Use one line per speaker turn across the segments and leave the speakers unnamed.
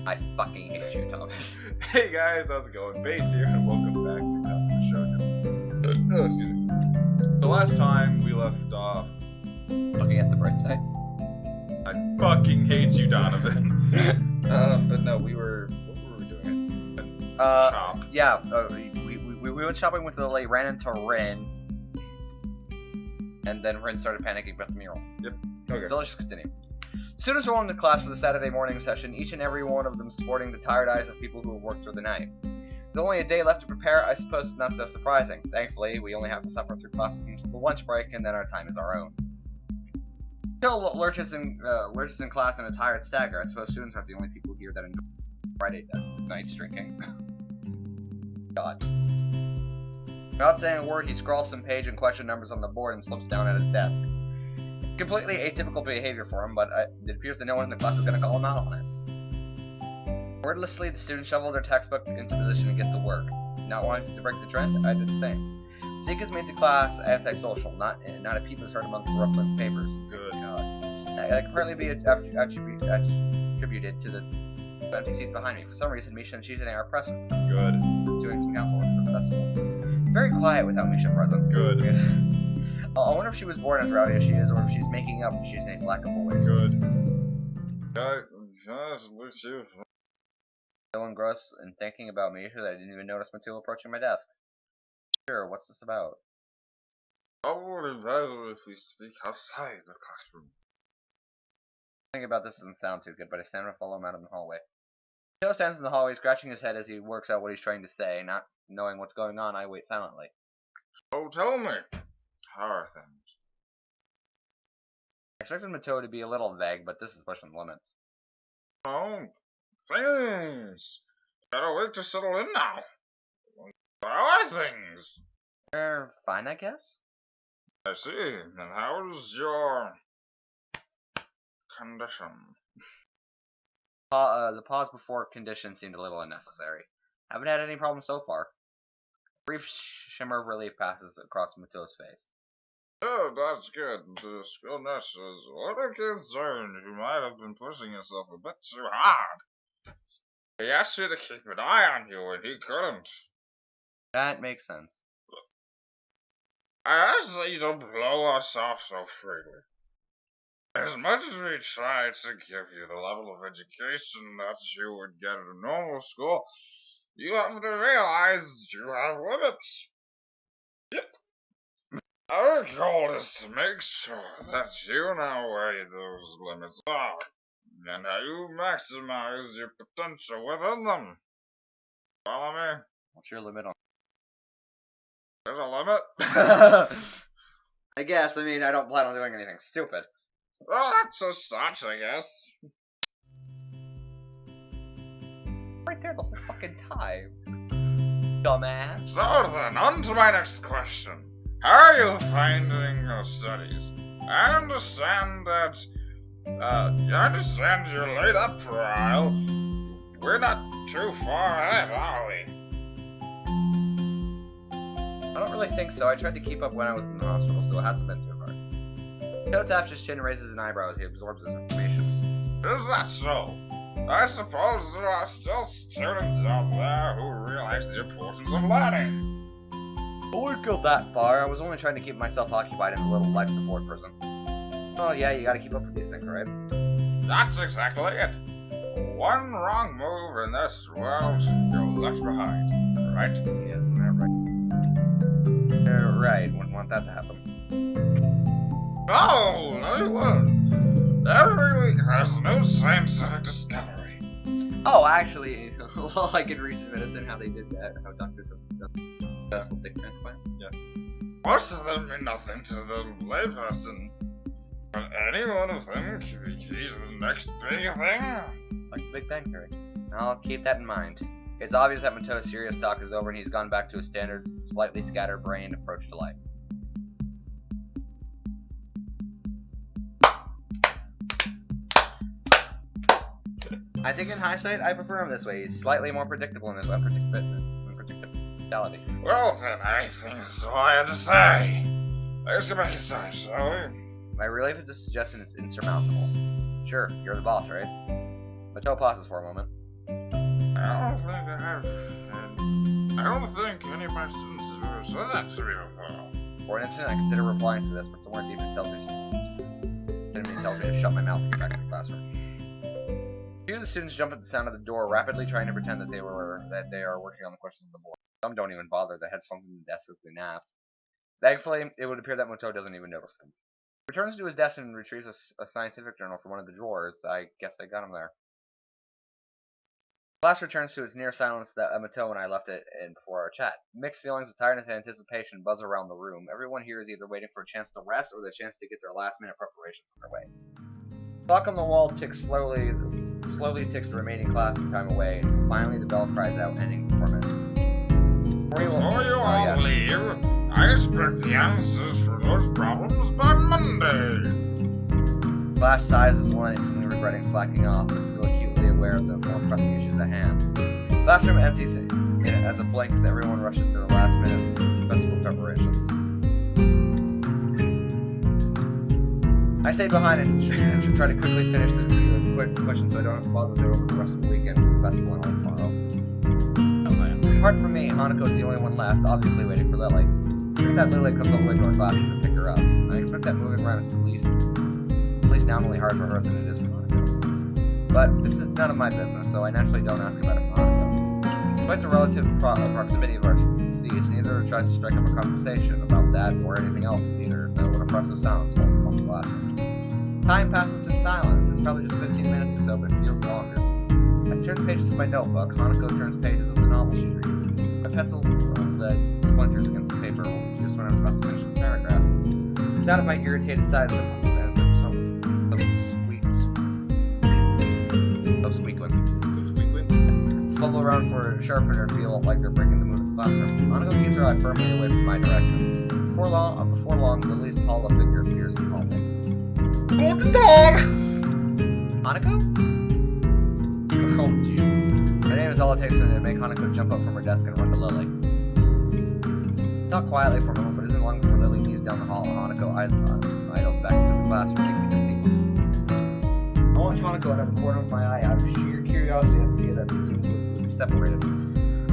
I fucking hate you, Thomas.
Hey guys, how's it going? Base here, and welcome back to Katawa Shoujo. Excuse me. The last time we left off,
Looking at the bright side.
I fucking hate you, Donovan. But no, what were we doing? Shop.
Yeah, we went shopping with Lilly, ran into Rin, and then Rin started panicking about the mural.
Yep. Okay.
So let's just continue. Students rolled into class for the Saturday morning session, each and every one of them sporting the tired eyes of people who have worked through the night. With only a day left to prepare, I suppose it's not so surprising. Thankfully, we only have to suffer through classes until the lunch break, and then our time is our own. Still lurches in class in a tired stagger. I suppose students aren't the only people here that enjoy Friday nights drinking. God. Without saying a word, he scrawls some page and question numbers on the board and slips down at his desk. Completely atypical behavior for him, but it appears that no one in the class is going to call him out on it. Wordlessly, the students shovel their textbook into position and get to work. Not wanting to break the trend, I did the same. Zeke has made the class antisocial, not a peep is heard amongst the ruffling papers.
Good.
God. That can partly be attributed to the empty seats behind me. For some reason, Misha and Shizune are present.
Good.
Doing some council work for the festival. Very quiet without Misha present.
Good.
I wonder if she was born as rowdy as she is, or if she's making up Shizune's lack of voice.
Good. Just wish you.
So engrossed in thinking about Misha that I didn't even notice Mutou approaching my desk. Sure, what's this about?
How would it matter if we speak outside the classroom?
Thinking about this doesn't sound too good, but I stand and follow him out in the hallway. Joe stands in the hallway, scratching his head as he works out what he's trying to say. Not knowing what's going on, I wait silently.
Oh, tell me. How are things?
I expected Mutou to be a little vague, but this is pushing the limits.
Oh, things. Gotta wait to settle in now. How are things?
They're fine, I guess?
I see. And how's your condition?
The pause before condition seemed a little unnecessary. Haven't had any problems so far. A brief shimmer of relief passes across Mutou's face.
Oh, that's good. The school nurse says, what a concern. You might have been pushing yourself a bit too hard. He asked me to keep an eye on you, and he couldn't.
That makes sense.
I asked you to blow us off so freely. As much as we tried to give you the level of education that you would get at a normal school, you have to realize you have limits. Yep. Our goal is to make sure that you know where those limits are, and how you maximize your potential within them. Follow me?
What's your limit on?
There's a limit?
I guess. I mean, I don't plan on doing anything stupid.
Well, that's a start, I guess.
Right there the whole fucking time. Dumbass.
So then, on to my next question. How are you finding your studies? I understand that, you're laid up for a while. We're not too far ahead, are we?
I don't really think so. I tried to keep up when I was in the hospital, so it hasn't been too hard. Joe taps his chin and raises an eyebrow as he absorbs this information.
Is that so? I suppose there are still students out there who realize the importance of learning.
I wouldn't go that far. I was only trying to keep myself occupied in a little life support prison. Oh yeah, you gotta keep up with these things, right?
That's exactly it. One wrong move in this world, you're left behind. Right?
Yes, right. Right, wouldn't want that to happen.
Oh, no you wouldn't. Every week has a new scientific discovery.
Oh, actually, like in recent medicine, how they did that, how doctors have done successful dick transplant.
Yeah. Most of them mean nothing to the layperson, but any one of them could be key to the next big thing.
Like the Big Bang Theory. I'll keep that in mind. It's obvious that Mutou's serious talk is over and he's gone back to his standard, slightly scatterbrained approach to life. I think in hindsight, I prefer him this way. He's slightly more predictable in his unpredictability.
Well then, I think that's all I had to say. Let's get back inside, shall we?
My relief at this suggestion is insurmountable. Sure, you're the boss, right? Mutou pauses for a moment.
I don't think any of my students have ever said that to me before.
For an instant, I considered replying to this, but somewhere deep tells me to shut my mouth and get back to the classroom. A few of the students jump at the sound of the door, rapidly trying to pretend that they are working on the questions on the board. Some don't even bother. They had something in the desk as they napped. Thankfully, it would appear that Mutou doesn't even notice them. He returns to his desk and retrieves a scientific journal from one of the drawers. I guess I got him there. Class returns to its near silence that Mutou and I left it in before our chat. Mixed feelings of tiredness and anticipation buzz around the room. Everyone here is either waiting for a chance to rest or the chance to get their last-minute preparations underway. The clock on the wall ticks slowly ticks the remaining class time away until finally the bell cries out, ending the torment.
Before you all leave, I expect the answers for those problems by Monday.
Flash sighs as one instantly regretting slacking off, but still acutely aware of the more pressing issues at hand. The classroom empties as a blink as everyone rushes to the last minute of festival preparations. I stay behind and should try to quickly finish the quick question so I don't have to bother there over the rest of the weekend for the festival and all tomorrow. Apart from me, Hanako is the only one left, obviously waiting for Lilly. I think that Lilly comes all the way to our classroom to pick her up. I expect that moving around is at least nominally hard for her than it is for Hanako. But this is none of my business, so I naturally don't ask about it for Hanako. Despite the relative proximity of our seats, neither tries to strike up a conversation about that or anything else either, so an oppressive silence falls upon the classroom. Time passes in silence. It's probably just 15 minutes or so, but it feels longer. I turn the pages of my notebook. Hanako turns pages of the novel she's reading. My pencil splinters against the paper just when I was about to finish the paragraph. The sound of my irritated sighs and fumble around for a sharpener feel like they're breaking the mood of the classroom. Hanako keeps her eye firmly away from my direction. Before long, Lily's tall figure appears in the hallway. Golden dog! Hanako? Oh, jeez. Her name is all it takes to make Hanako jump up from her desk and run to Lilly. Talk quietly for a moment, but isn't long before Lilly leaves down the hall and Hanako idles back into the classroom, making the sequence. I watch Hanako out of the corner of my eye out of sheer curiosity at the idea that seems to be separated.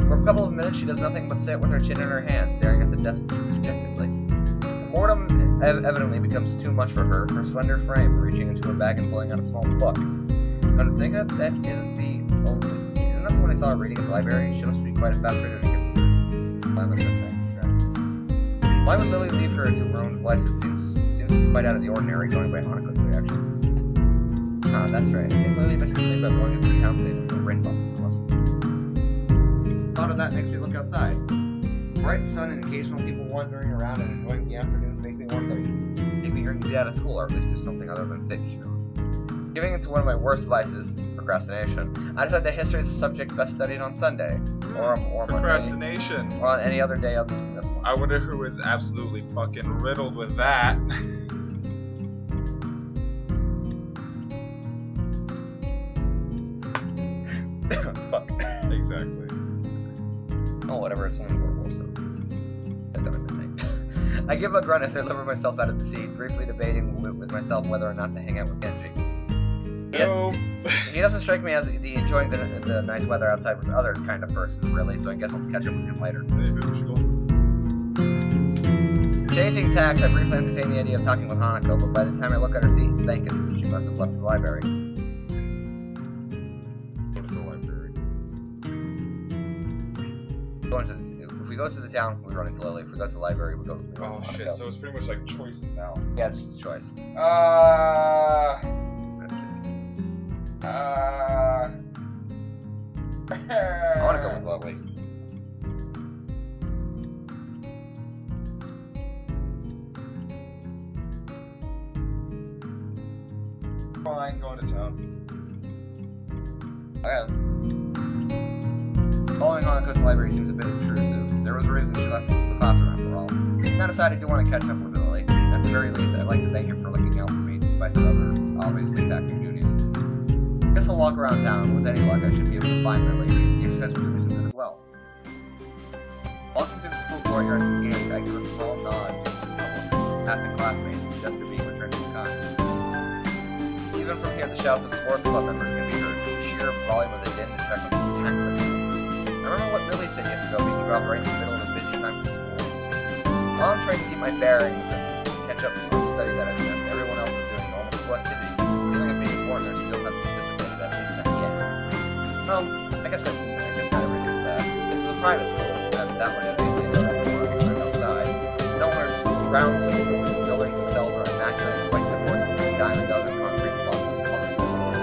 For a couple of minutes, she does nothing but sit with her chin in her hand, staring at the desk dejectedly. The boredom evidently becomes too much for her slender frame reaching into her bag and pulling out a small book. Come to think of it, isn't that the one I saw her reading at the library? She must be quite a fast reader to get Why would Lilly leave her to her own devices? Seems quite out of the ordinary, going by Hanako's reaction. Ah, that's right. I think Lilly mentioned something about going into the town today with a rainbow. Thought of that makes me look outside. Bright sun and occasional people wandering around and enjoying the afternoon make me wonder maybe you're going to get out of school or at least do something other than sit here. Giving into one of my worst vices, procrastination, I decided that history is a subject best studied on Sunday, or
procrastination,
Monday, or on any other day other than this one.
I wonder who is absolutely fucking riddled with that.
Fuck.
Exactly.
Oh, whatever, it's only more so. I give a grunt as I lever myself out of the seat, briefly debating with myself whether or not to hang out with Genji.
No.
He doesn't strike me as the enjoying the nice weather outside with others kind of person, really, so I guess I'll catch up with him later. Changing tack, I briefly entertain the idea of talking with Hanako, but by the time I look at her seat and thank him, she must have left the library. If we go to the town, we run into Lilly. If we go to the library, we go to the
Oh shit, so it's pretty much like choices now.
Yeah, it's just a choice.
I
want to go with Lilly.
Fine, going to town.
Okay. Following Hanako's library seems a bit intrusive. There was a reason she left the classroom after all. That aside, I do want to catch up with Lilly. At the very least, I'd like to thank her for looking out for me despite her other, obviously taxing duties. I guess I'll walk around town. With any luck, I should be able to find Lilly. The exercise will do me some good as well. Walking through the school courtyard to the gate, I give a small nod to a couple of passing classmates and gesture being returned in kind. Even from here, the shouts of sports club members can be heard. Sheer sheer volume of the din distracted me entirely. I remember what Lilly said years ago, being dropped right in the middle of a busy time for school. While I'm trying to keep my bearings and catch up on the study that I've missed, everyone else is doing normal school activities. The feeling of being foreigner still hasn't dissipated, at least not yet. Well, I guess not everybody does that. This is a private school, and that much is easily noticeable right outside. No one in school grounds the buildings themselves are immaculate, quite different from a dime a dozen concrete blocks of public schools.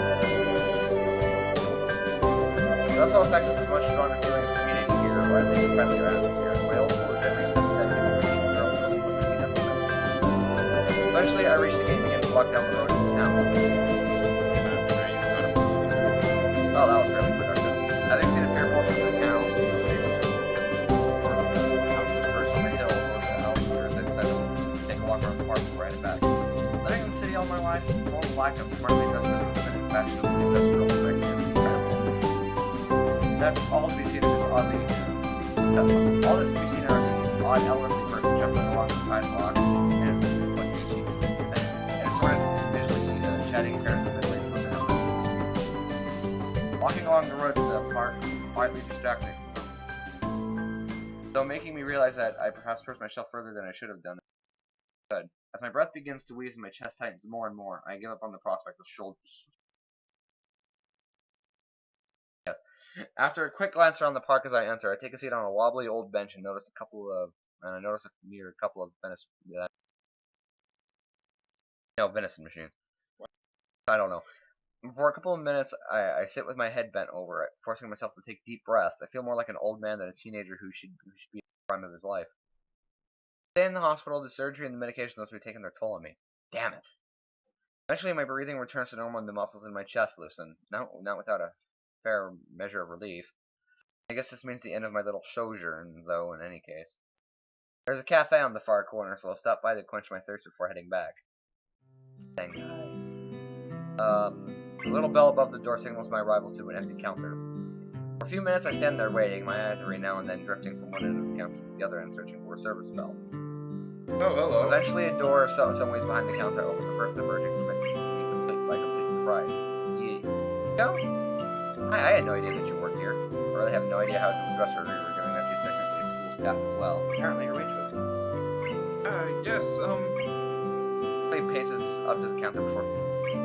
It also affected the much stronger feeling of community here, or at least a friendlier atmosphere. My old school was generally accepted that people girls would be emphasized. Eventually, I reached the gate and began to walk down the road into town. Oh, that was really productive. Having seen a fair portion of the town, houses perched on the hills or the outskirts, I decided to take a walk around the park before I headed back. Living in the city all my life, the total lack of smartly dressed businessmen and fashionable industrial strikes me as incredible. That's all to be seen in this oddly... all this to be seen are the odd elderly person jumping along the sidewalk, and it's sort of visually chatting apparently midway through the house. Walking along the road to the park quietly distracts me from them, though making me realize that I perhaps pushed myself further than I should have done. Good. As my breath begins to wheeze and my chest tightens more and more, I give up on the prospect of Shoujo. Yes. After a quick glance around the park as I enter, I take a seat on a wobbly old bench and notice a couple of venison machines.
What?
I don't know. For a couple of minutes, I sit with my head bent over it, forcing myself to take deep breaths. I feel more like an old man than a teenager who should be in the prime of his life. Stay in the hospital, the surgery and the medication must be taking their toll on me. Damn it. Eventually, my breathing returns to normal and the muscles in my chest loosen. Not without a fair measure of relief. I guess this means the end of my little sojourn, though, in any case. There's a cafe on the far corner, so I'll stop by to quench my thirst before heading back. Shanghai. The little bell above the door signals my arrival to an empty counter. For a few minutes I stand there waiting, my eyes every now and then drifting from one end of the counter to the other and searching for a service bell.
Oh, hello.
Eventually a door some ways behind the counter opens, a person emerging from it to me by complete surprise. You know? I had no idea that you worked here. I really have no idea how to address her, given that she's technically school staff as well. Apparently her waitress.
Yes,
He paces up to the counter before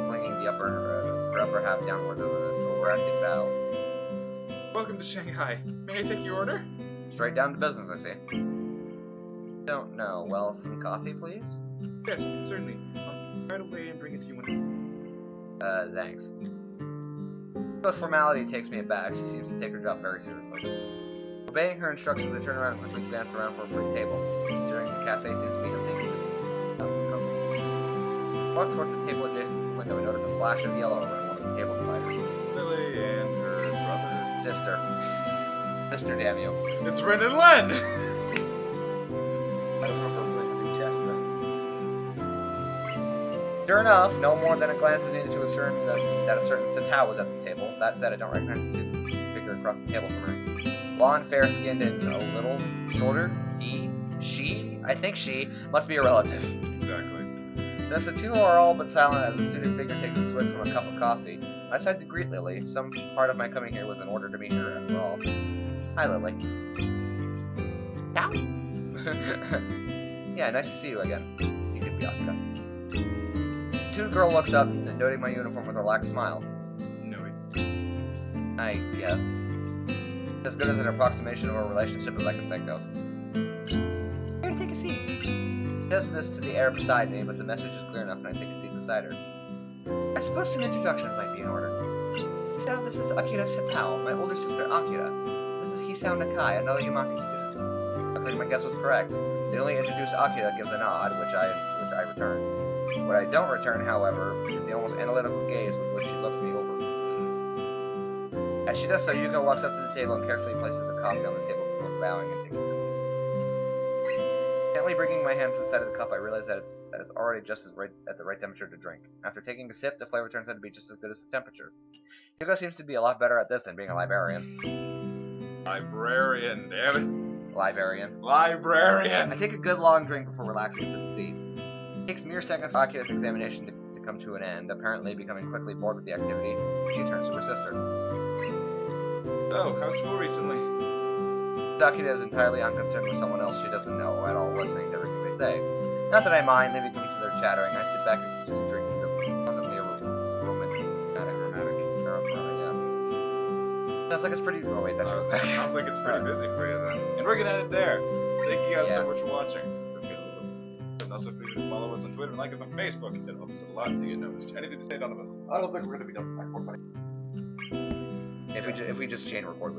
flinging the her upper half downward with an overactive bow.
welcome to Shanghai. May I take your order?
Straight down to business, I see. Don't know. Well, some coffee, please?
Yes, certainly. I'll right away and bring it to you when...
Thanks. This formality takes me aback. She seems to take her job very seriously. Obeying her instructions, I turn around and quickly glance around for a free table. Considering the cafe seems to be empty, walk towards the table adjacent to the window and notice a flash of yellow around one of the table dividers.
Lily and her brother.
Sister. Sister, damn you.
It's Ren and Len!
Sure enough, no more than a glance is needed to ascertain that a certain Katawa was at the table. That said, I don't recognize the figure across the table from her. Blonde, fair-skinned, and a little shorter. She? I think she must be a relative.
Exactly.
Since the two are all but silent as the suited figure takes a swig from a cup of coffee, I decide to greet Lily. Some part of my coming here was in order to meet her, after all. Hi, Lily. Ciao. Yeah, nice to see you again. You could be Akira. The student girl looks up, and noting my uniform with a relaxed smile.
No,
I guess. As good as an approximation of our relationship as I can think of. Here to take a seat. She says this to the air beside me, but the message is clear enough and I take a seat beside her. I suppose some introductions might be in order. So this is Akira Setao, my older sister Akira. This is Hisao Nakai, another Yamaki student. Looks like my guess was correct. The newly introduced Akira gives a nod, which I return. What I don't return, however, is the almost analytical gaze with which she looks me over. As she does so, Yuko walks up to the table and carefully places the coffee on the table before bowing and taking a sip. Gently bringing my hand to the side of the cup, I realize that it's already just at the right temperature to drink. After taking a sip, the flavor turns out to be just as good as the temperature. Yuko seems to be a lot better at this than being a librarian.
librarian, damn it.
Librarian.
Librarian!
I take a good long drink before relaxing into the seat. It takes mere seconds for Akira's examination to come to an end. Apparently becoming quickly bored with the activity, she turns to her sister.
Oh, how's school recently?
Akira is entirely unconcerned with someone else she doesn't know at all, listening to everything they say. Not that I mind, leaving them to their chattering. I sit back and continue drinking the pleasantly aromatic. Sounds like it's pretty. Oh wait, that's your back.
Sounds like it's pretty busy for you then. And we're gonna end it there. Thank you guys so
Yeah.
much for watching. And also feel free to follow us on Twitter and like us on Facebook. It helps a lot to get noticed. Anything to say, Donovan?
I don't think we're gonna be done with that one, buddy.
If we just chain record.